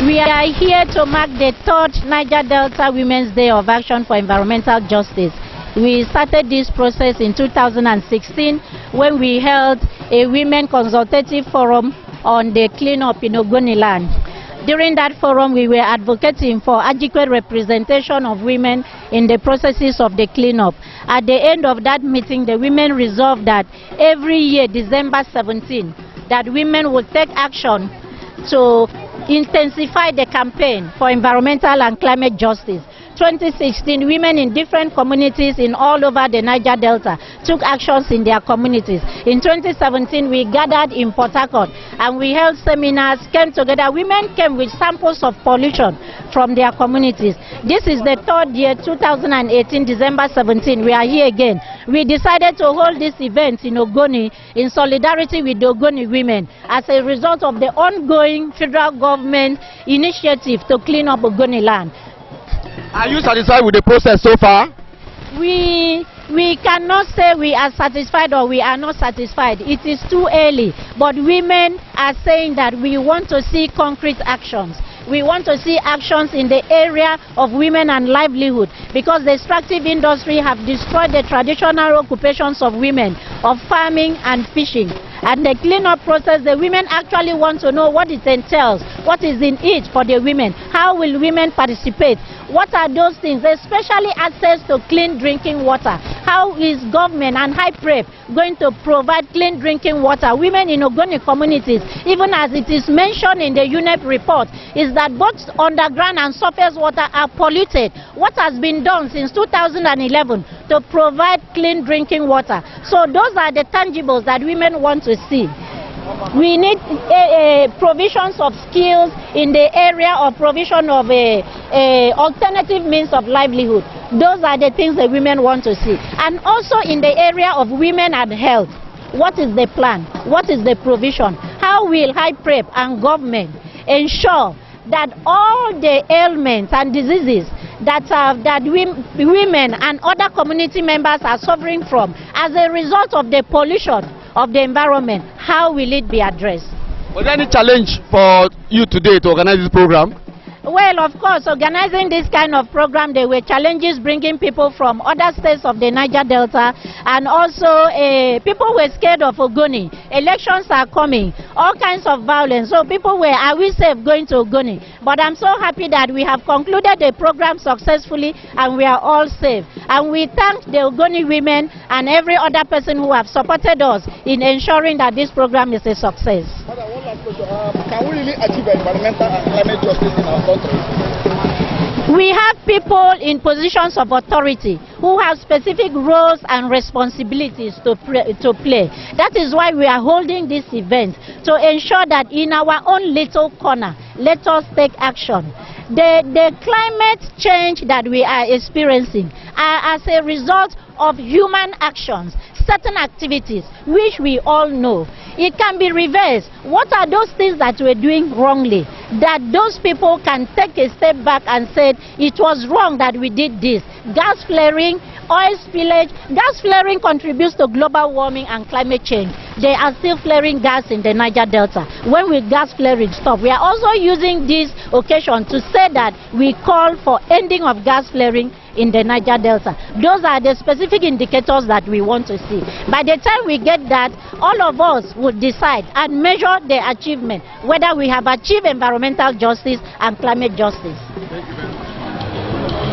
We are here to mark the 3rd Niger Delta Women's Day of Action for Environmental Justice. We started this process in 2016 when we held a women consultative forum on the cleanup in Ogoni land. During that forum, we were advocating for adequate representation of women in the processes of the cleanup. At the end of that meeting, the women resolved that every year, December 17, that women would take action to intensify the campaign for environmental and climate justice. 2016, women in different communities in all over the Niger Delta took actions in their communities. In 2017, we gathered in Port Harcourt and we held seminars, came together. Women came with samples of pollution from their communities. This is the 3rd year, 2018, December 17. We are here again. We decided to hold this event in Ogoni in solidarity with the Ogoni women as a result of the ongoing federal government initiative to clean up Ogoni land. Are you satisfied with the process so far? We cannot say we are satisfied or we are not satisfied. It is too early, but women are saying that we want to see concrete actions. We want to see actions in the area of women and livelihood, because the extractive industry have destroyed the traditional occupations of women of farming and fishing. And the cleanup process, the women actually want to know what it entails, what is in it for the women, how will women participate, what are those things, especially access to clean drinking water. How is government and high prep going to provide clean drinking water? Women in Ogoni communities, even as it is mentioned in the UNEP report, is that both underground and surface water are polluted. What has been done since 2011 to provide clean drinking water? So those are the tangibles that women want to see. We need provisions of skills in the area of provision of alternative means of livelihood. Those are the things that women want to see. And also in the area of women and health. What is the plan? What is the provision? How will high prep and government ensure that all the ailments and diseases that women and other community members are suffering from as a result of the pollution of the environment, how will it be addressed? Was there any challenge for you today to organize this program? Well, of course, organizing this kind of program, there were challenges bringing people from other states of the Niger Delta, and also people were scared of Ogoni. Elections are coming, all kinds of violence. So people were, are we safe going to Ogoni? But I'm so happy that we have concluded the program successfully and we are all safe. And we thank the Ogoni women and every other person who have supported us in ensuring that this program is a success. Can we really achieve environmental and climate justice in our country? We have people in positions of authority who have specific roles and responsibilities to play. That is why we are holding this event, to ensure that in our own little corner, let us take action. The climate change that we are experiencing are as a result of human actions, certain activities which we all know. It can be reversed. What are those things that we're doing wrongly, that those people can take a step back and say it was wrong that we did this? Gas flaring, oil spillage. Gas flaring contributes to global warming and climate change. They are still flaring gas in the Niger Delta. When will gas flaring stop? We are also using this occasion to say that we call for ending of gas flaring in the Niger Delta. Those are the specific indicators that we want to see. By the time we get that, all of us would decide and measure the achievement, whether we have achieved environmental justice and climate justice. Thank you very much.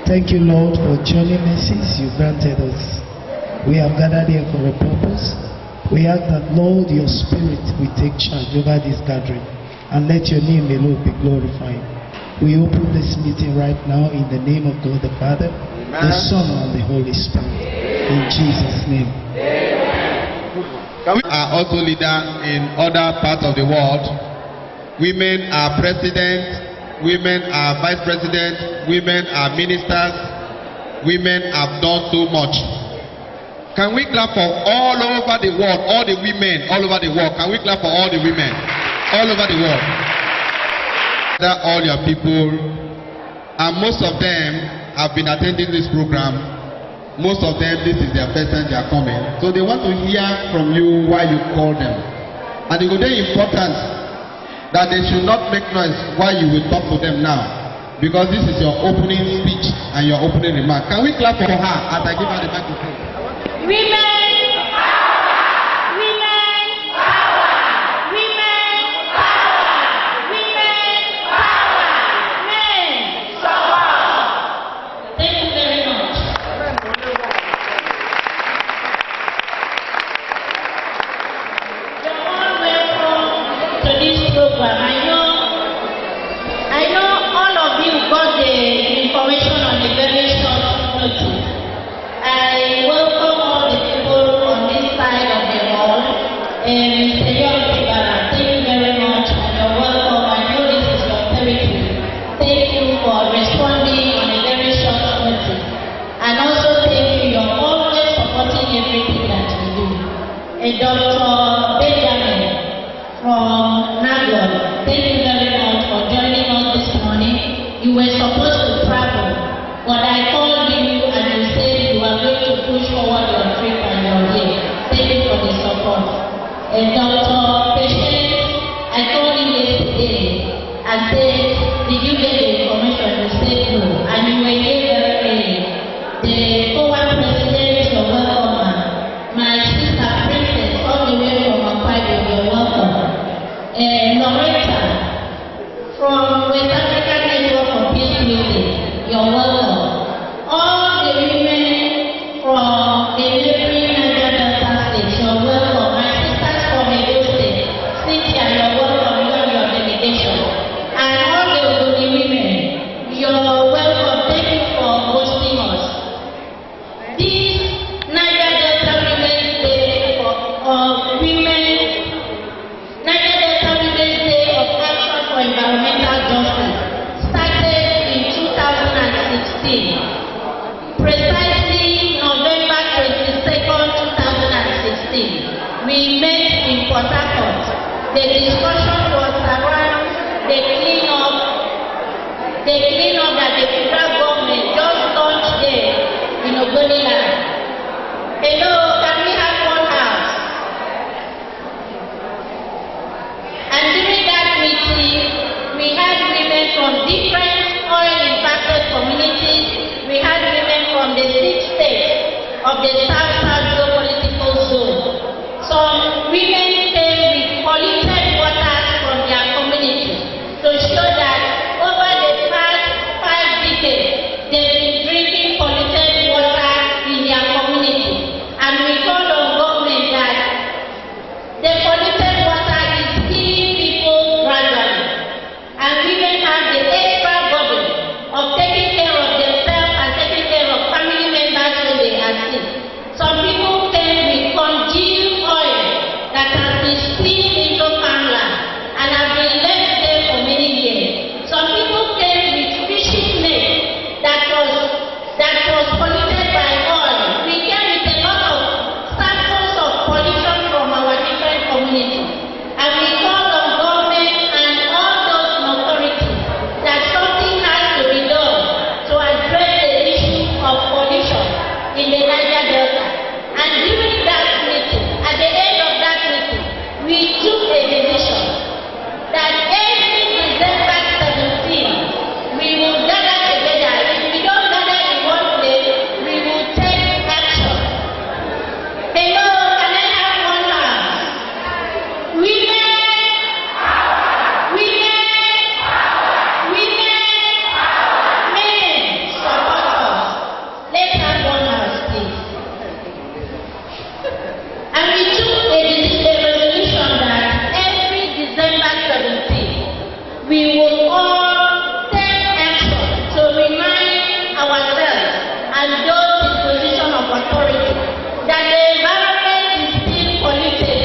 Thank you, Lord, for journey mercies you granted us. We have gathered here for a purpose. We ask that, Lord, your spirit will take charge over this gathering and let your name alone be glorified. We open this meeting right now in the name of God the Father, the Son, and the Holy Spirit. In Jesus' name. We are also leaders in other parts of the world. Women are presidents. Women are vice presidents, women are ministers, women have done so much. Can we clap for all over the world, all the women all over the world? Can we clap for all the women all over the world? That all your people, and most of them have been attending this program. Most of them, this is their first time they are coming. So they want to hear from you why you call them. And it is very important that they should not make noise while you will talk to them now, because this is your opening speech and your opening remark. Can we clap for her as I give her the microphone? Women, women, women, women, men. Thank you very much. You're all welcome to this program. I know all of you got the information on a very short notice. I welcome all the people on this side of the hall. Mr. Yoruba, thank you very much. You're welcome. I know this is your territory. Thank you for responding on a very short notice. And also thank you. You're always supporting everything that we do. Dr. Benjamin from Nagod, thank you very much for joining us this morning. You were supposed to travel, but I called you and you said you are going to push forward your trip and you're here. Thank you for the support. Dr. Patient, I called you yesterday and said, did you get the information? You said no, and you were here very early. The former president, you're welcome. My sister Princess, all the way from Akwaibom, you're welcome. Loretta, from West African Network for Peace Building, you're welcome. All the women from the neighboring Niger Delta State, you're welcome. My sisters from Edo State, Cynthia, you're welcome, you and your delegation. And all the Ogoni women, you're welcome. Thank you for hosting us. This Niger Delta Women's Day of Women, Niger Delta Women's Day of Action for Environmental Justice the cleanup that the federal government just launched there in Ogoni land. Hello, can we have one house? And during that meeting, we had women from different oil-impacted communities. We had women from the 6 states of the South-South geopolitical zone. Some women came with polluted water from their community to show that over the past 5 decades, they've been drinking polluted water in their community. And we called on government that the polluted water is killing people gradually. And women have the extra burden of taking care of themselves and taking care of family members when they are sick. Some people came with congealed oil that has been spilled into farmland and have been left there for many years. Some people came with fishing nets that was polluted by oil. We came with a lot of samples of pollution from our different communities. And we called on government and all those authorities that something has to be done to address the issue of pollution in the Niger Delta. And during that meeting, at the end of that meeting, we took a decision that every December 17, we will gather together. If we don't gather in one place, we will take action. Hello, can I have one house? Women, men, support us. Let's have one house, please. And we took a resolution that every December 17, we will all take action to remind ourselves and those in position of authority that the environment is still polluted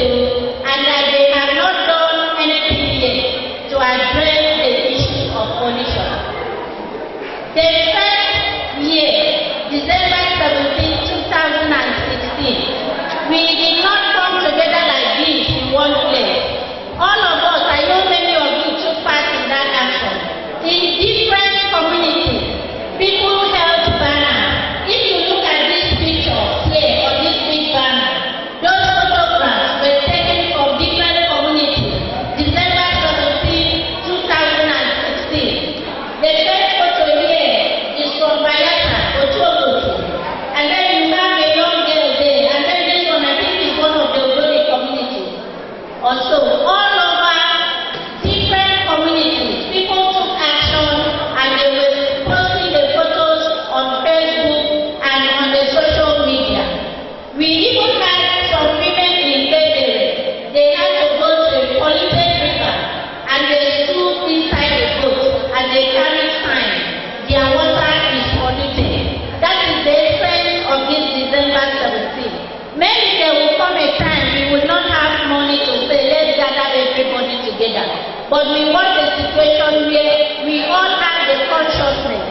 and that they have not done anything yet to address the issue of pollution. The first year, December 17, 2016, we did not come together like this in one place. All of us, I know many of you took part in that action. In different communities, people held banners. If you look at this picture here, or this big banner, those photographs were taken from different communities. December 17, 2016. The first photo here is from Bayelsa, Otuokosi. And then you have a young girl there. And then this one, I think, is one of the Ogoni communities. Also, all over different communities, people took action and they were posting the photos on Facebook and on the social media. We even had some women in Bedere. They had to go to a polluted river and they stood inside the boat and they carried signs. Their water is polluted. That is the essence of this December 17. Maybe there will come a time we will not have money to say, let's gather everybody together. But we want a situation where we all have the consciousness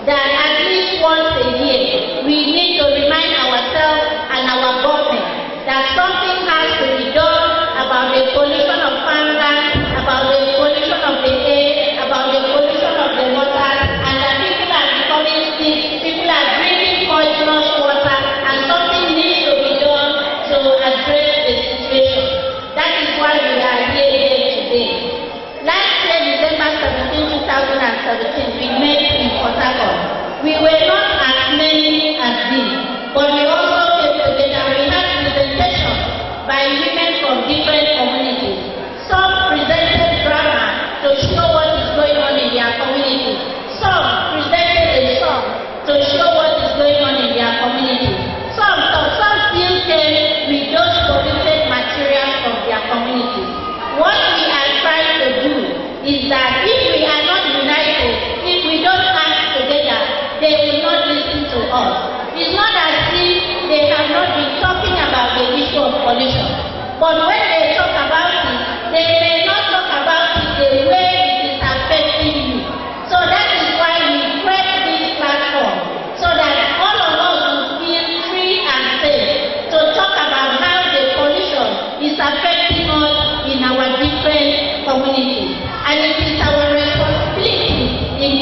that at least once a year we need to remind ourselves and our government that something has to be done about the pollution of farmland, about the pollution of the air, about the pollution of the water, and that people are becoming sick, people are drinking poisonous water, and something needs to be done to address the situation. That is why we are here today. Last year, December 17, 2017, we met in Port Harcourt. We were not as many as this, but we also came together. We had presentation by women from different communities. Some presented drama to show what is going on in their community. Some presented a song to show what is going on in their community. Some still came with those polluted materials from their community. What we are trying to do is that if we are not united, if we don't act together, they will not listen to us. It's not as if they have not been talking about the issue of pollution. But when they talk about it, they may not talk about it the way it is affecting you. So that is why we create this platform, so that all of us will feel free and safe to talk about how the pollution is affecting us in our different communities. And it is our responsibility in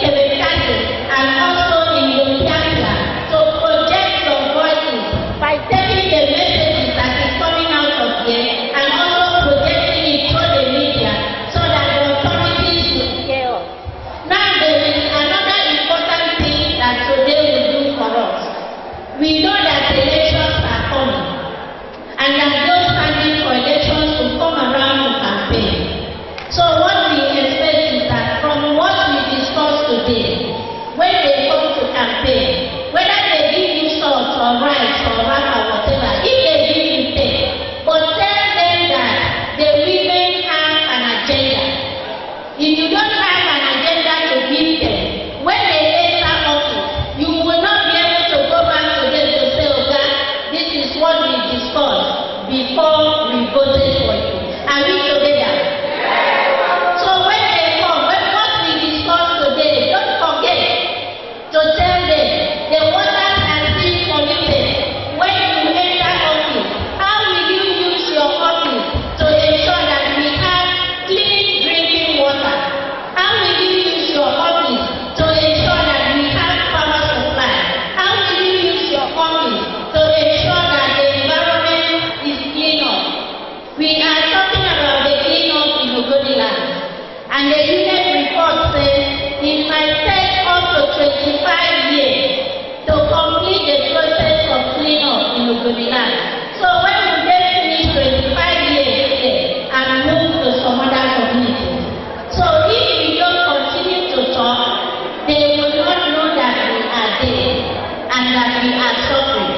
that we are suffering.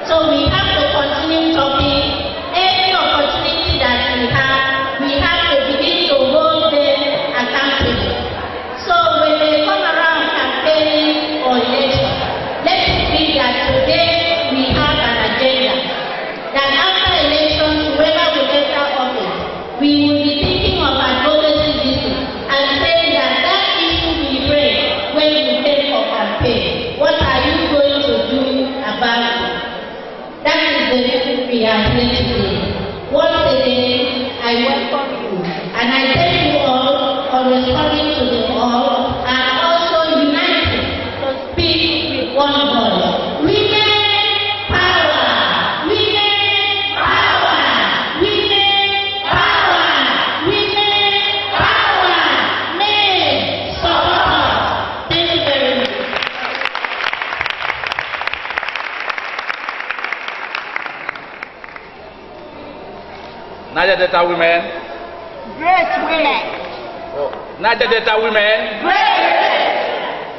So we have to continue talking. Every opportunity that we have to begin to hold them accountable. So when they come around campaigning or election, let it be that today we have an agenda. That after elections, whoever will enter office, we will be thinking of advocacy issues and saying that issue we raise when we pay for campaign. What are you going to do about it? That is the reason we are here today. Once again, I welcome you and I thank you all for responding to the call and also uniting to speak with one voice. Women power! Women power! Women power! Women power! Men support! Thank you very much. Niger Delta women. Great women. Oh, Niger Delta women. Great.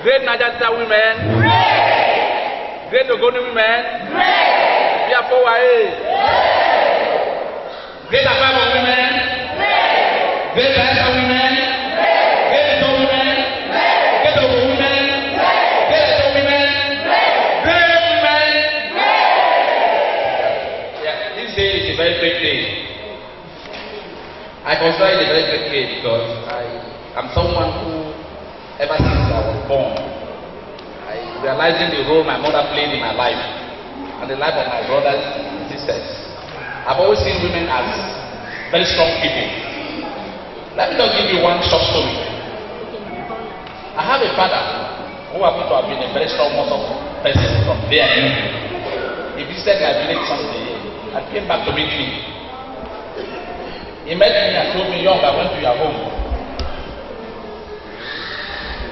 Great Niger Delta women. Great. Great Ogoni women. Great. Yapowae. Great Afabo women. Great. Great Bayelsa women. Great Edo women. Great Ogo women. Great Edo women. Great women. Yeah, this day is a very great day. I consider it a very great day because I am someone who, ever since I was born, I realizing the role my mother played in my life and the life of my brothers and sisters. I've always seen women as very strong people. Let me just give you one short story. I have a father who happened to have been a very strong muscle person from there. He visited my village someday and came back to meet me. He met me and told me, "Young, I went to your home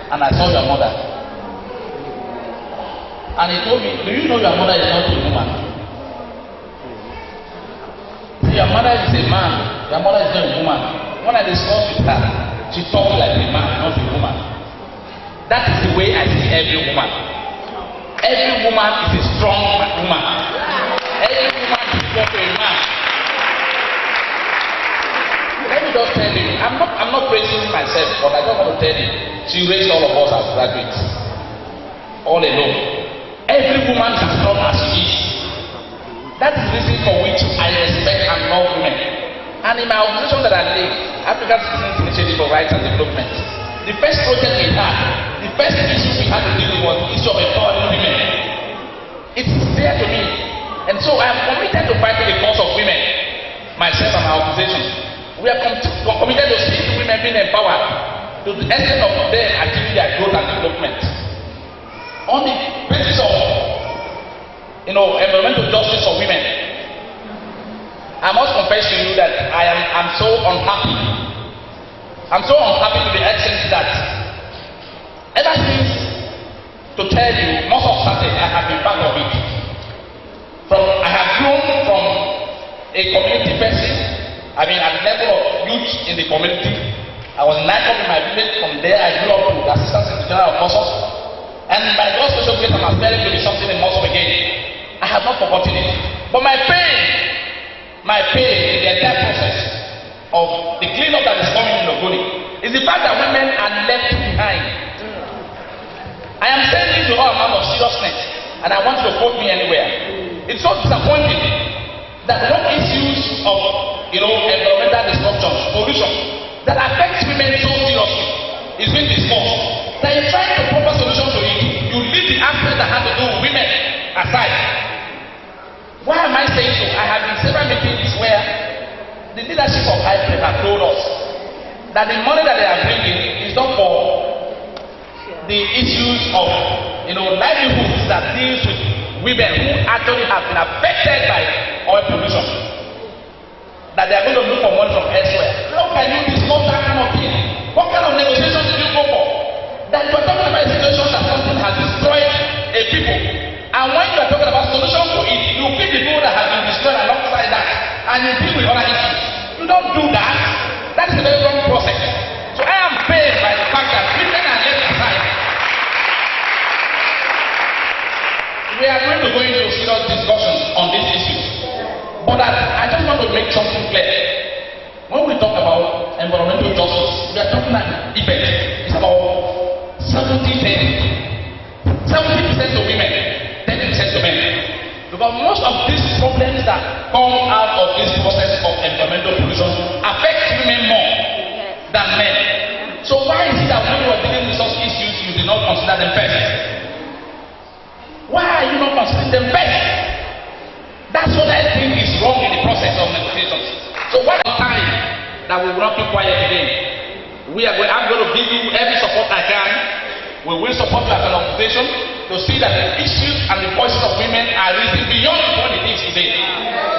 and I saw your mother." And he told me, "Do you know your mother is not a woman? See, your mother is a man, your mother is not a woman. When I discussed with her, she talks like a man, not a woman. That is the way I see every woman. Every woman is a strong woman. Every woman is equal to a man." Let me just tell you, I'm not praising myself, but I just want to tell you, she raised all of us as graduates, all alone. Every woman is as strong as she is. That is the reason for which I respect and love women. And in my organization that I lead, African Citizens Initiative for Rights and Development, the first project we had, the first issue we had to deal with was the issue of empowering women. It's dear to me. And so I am committed to fighting the cause of women, myself and my organization. We are committed to seeing women being empowered to the extent of them achieving their growth and development. On the basis of, environmental justice for women, I must confess to you that I'm so unhappy. I'm so unhappy to the extent that ever since, to tell you, most of Saturday I have been part of it. I have grown from a community person. At the level of youth in the community. I was in nightclub in my village. From there, I grew up to the assistant secretary general of Mosul. And by God's special grace, I'm aspiring to be something in Mosul again. I have not forgotten it. But my pain in the entire process of the cleanup that is coming in Ogoni is the fact that women are left behind. I am saying this with all amount of seriousness, and I want you to quote me anywhere. It's so disappointing that what issues of environmental disruption, pollution that affects women so seriously is being discussed. That you're trying to proper solution to it, you leave the aspect that has to do with women aside. Why am I saying so? I have been several meetings where the leadership of IPREP have told us that the money that they are bringing is not for the issues of livelihoods that deals with women who actually have been affected by oil pollution. That they are going to look for money from elsewhere. How can you discuss that kind of thing? What kind of negotiations did you go for? That you are talking about a situation that something has destroyed a people. And when you are talking about solutions to it, you pick the people that have been destroyed alongside that, and you deal with other issues. You don't do that. That is a very wrong process. So I am pained by the fact that women are left aside. We are But I just want to make something clear. When we talk about environmental justice, we are talking about an event. It's about 70-30. 70% to women, 30% to men. Because most of these problems that come out of this process of environmental pollution affect women more than men. So why is it that when you are dealing with such issues, you do not consider them first? Why are you not considering them first? That's what I think is wrong in the process of negotiations. So what time that we will not keep quiet again? I'm going to give you every support I can. We will support you as an organization to see that the issues and the voices of women are raising beyond what it is today.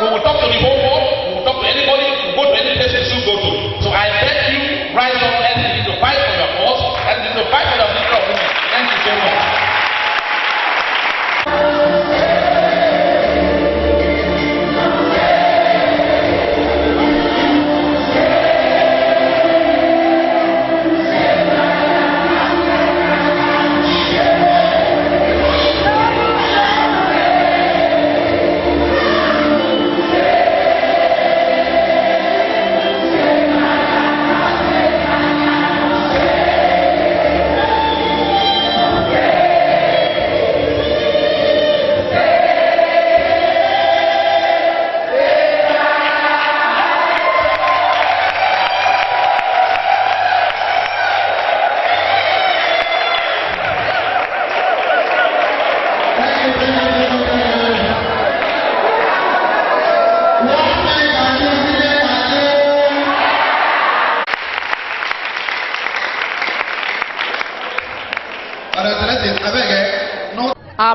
We will talk to the whole world, we will talk to anybody, we will go to any place we should go to. So I beg you, rise up and begin to fight for your cause and begin to fight for the future of women. Thank you so much.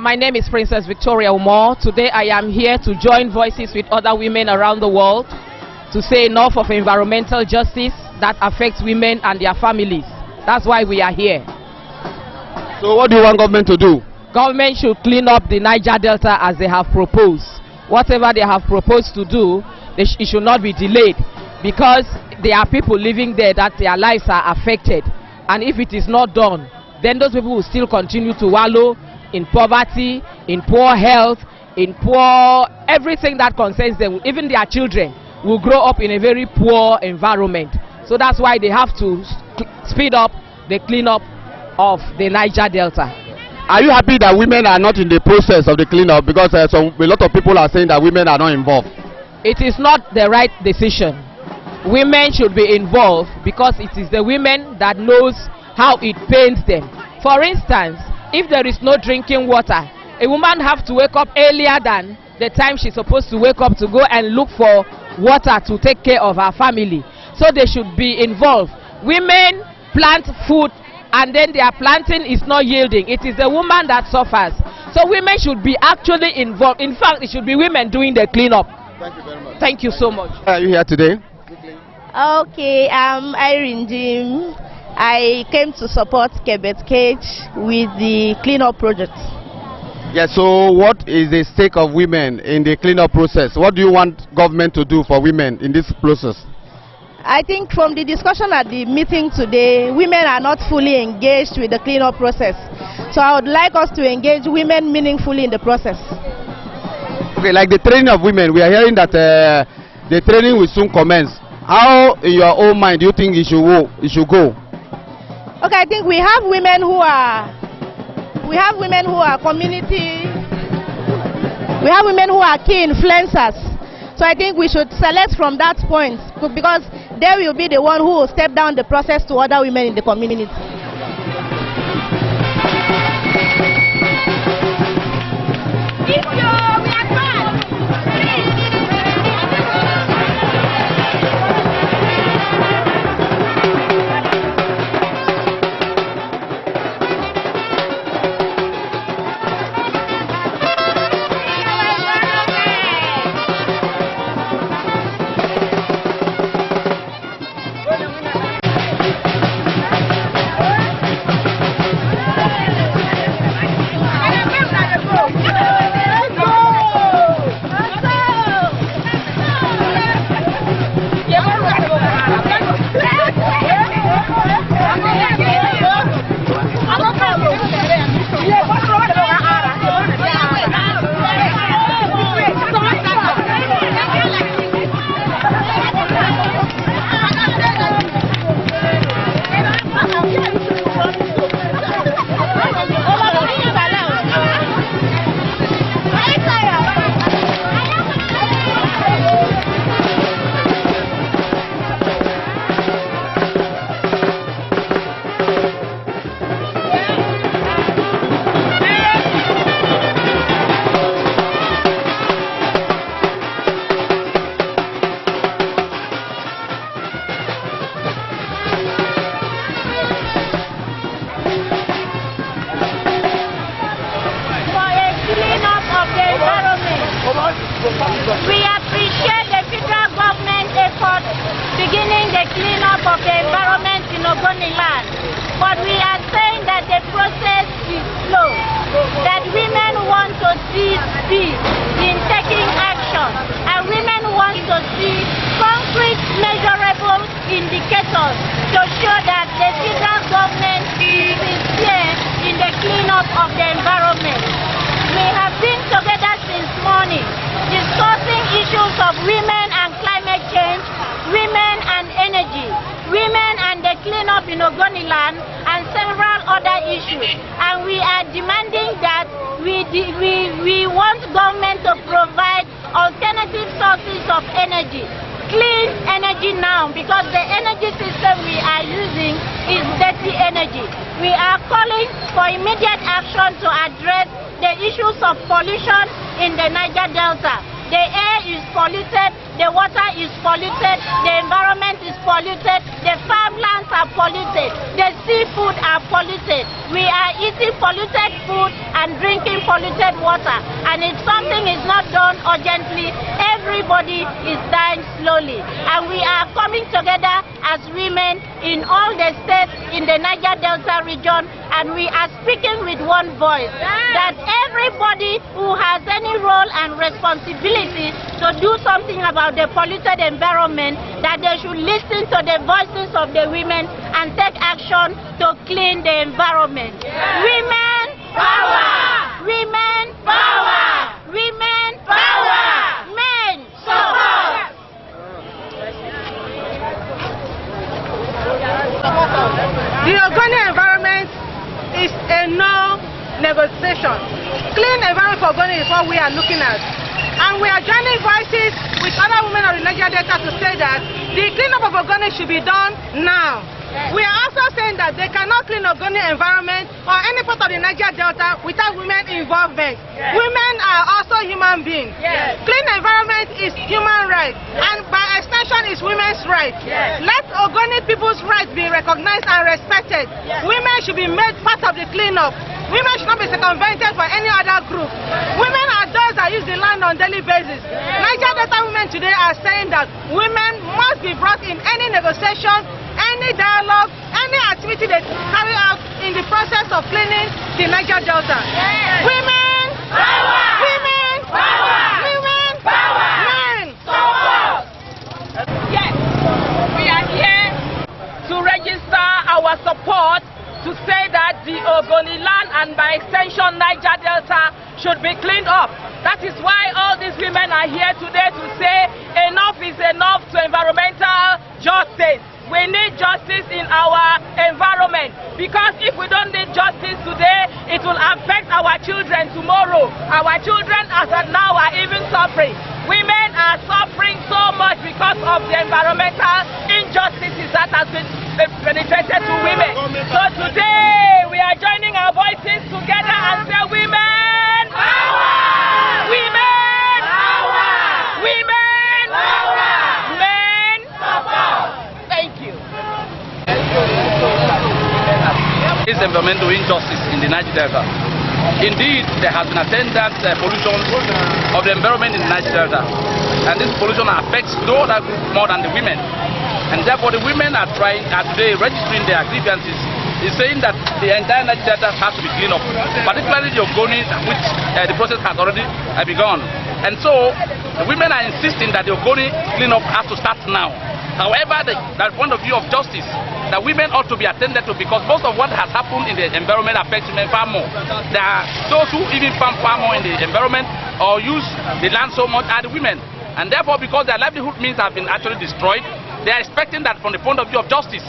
My name is Princess Victoria Umor. Today I am here to join voices with other women around the world to say enough of environmental justice that affects women and their families. That's why we are here. So what do you want government to do? Government should clean up the Niger Delta as they have proposed. Whatever they have proposed to do, it should not be delayed, because there are people living there that their lives are affected. And if it is not done, then those people will still continue to wallow in poverty, in poor health, in poor everything that concerns them. Even their children will grow up in a very poor environment. So that's why they have to speed up the cleanup of the Niger Delta. Are you happy that women are not in the process of the cleanup? Because a lot of people are saying that women are not involved. It is not the right decision. Women should be involved because it is the women that knows how it pains them. For instance, if there is no drinking water, a woman have to wake up earlier than the time she's supposed to wake up to go and look for water to take care of her family. So they should be involved. Women plant food and then their planting is not yielding. It is the woman that suffers. So women should be actually involved. In fact, it should be women doing the cleanup. Thank you very much. Thank you so much. Are you here today? Okay, I'm Irene Jim. I came to support Kebet Cage with the cleanup project. Yes, so what is the stake of women in the cleanup process? What do you want government to do for women in this process? I think from the discussion at the meeting today, women are not fully engaged with the cleanup process. So I would like us to engage women meaningfully in the process. Okay, like the training of women, we are hearing that the training will soon commence. How, in your own mind, do you think it should go? Okay, I think we have women who are community. We have women who are key influencers. So I think we should select from that point, because they will be the one who will step down the process to other women in the community. We appreciate the federal government effort beginning the cleanup of the environment in Ogoni land. But we are saying that the process is slow, that women want to see speed in taking action, and women want to see concrete measurable indicators to show that the federal government is sincere in the cleanup of the environment. We have been together since morning discussing issues of women and climate change, women and energy, women and the cleanup in Ogoni land, and several other issues. And we are demanding that we want government to provide alternative sources of energy, clean energy now, because the energy system we are using is dirty energy. We are calling for immediate action to address the issues of pollution in the Niger Delta. The air is polluted, the water is polluted, the environment is polluted, the farmlands are polluted, the seafood are polluted. We are eating polluted food and drinking polluted water. And if something is not done urgently, everybody is dying slowly. And we are coming together as women in all the states in the Niger Delta region, and we are speaking with one voice, that everybody who has any role and responsibility to do something about the polluted environment, that they should listen to the voices of the women and take action to clean the environment. Women power! Women power! Women power! Men support! The Ogoni environment is a no negotiation. Clean environment for Ogoni is what we are looking at. And we are joining voices with other women of the Niger Delta to say that the cleanup of Ogoni should be done now. Yes. We are also saying that they cannot clean Ogoni environment or any part of the Niger Delta without women involvement. Yes. Women are also human beings. Yes. Clean environment is human right, and by extension is women's right. Yes. Let Ogoni people's rights be recognized and respected. Yes. Women should be made part of the cleanup. Women should not be circumvented for any other group. Women are those that use the land on a daily basis. Yes. Niger Delta women today are saying that women must be brought in any negotiation, any dialogue, any activity they carry out in the process of cleaning the Niger Delta. Yes. Women power! Women power! Women power! Men support! Yes, we are here to register our support to say that the Ogoni land and by extension Niger Delta should be cleaned up. That is why all these women are here today to say enough is enough to environmental justice. We need justice in our environment, because if we don't need justice today, it will affect our children tomorrow. Our children as of now are even suffering. Women are suffering so much because of the environmental injustices that has been penetrated to women. So today we are joining our voices together and say women power! Women power! Women power! Men support! Thank you. This environmental injustice in the Niger Delta. Indeed, there has been attendant pollution of the environment in the Niger Delta, and this pollution affects no other group more than the women. And therefore, the women are today registering their grievances, is saying that the entire Niger Delta has to be cleaned up, particularly the Ogoni, which the process has already begun. And so, the women are insisting that the Ogoni cleanup has to start now. However, that point of view of justice, that women ought to be attended to, because most of what has happened in the environment affects women far more. There are those who even farm far more in the environment or use the land so much are the women. And therefore, because their livelihood means have been actually destroyed, they are expecting that from the point of view of justice,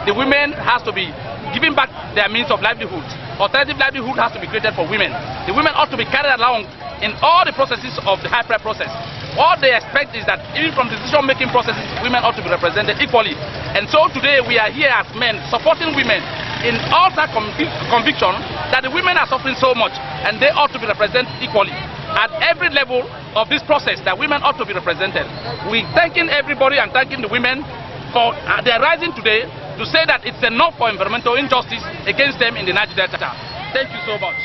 the women has to be given back their means of livelihood. Alternative livelihood has to be created for women. The women ought to be carried along in all the processes of the high prep process. All they expect is that even from decision-making processes, women ought to be represented equally. And so today we are here as men supporting women in utter conviction that the women are suffering so much and they ought to be represented equally. At every level of this process, that women ought to be represented. We're thanking everybody and thanking the women for their rising today to say that it's enough for environmental injustice against them in the Niger Delta. Thank you so much.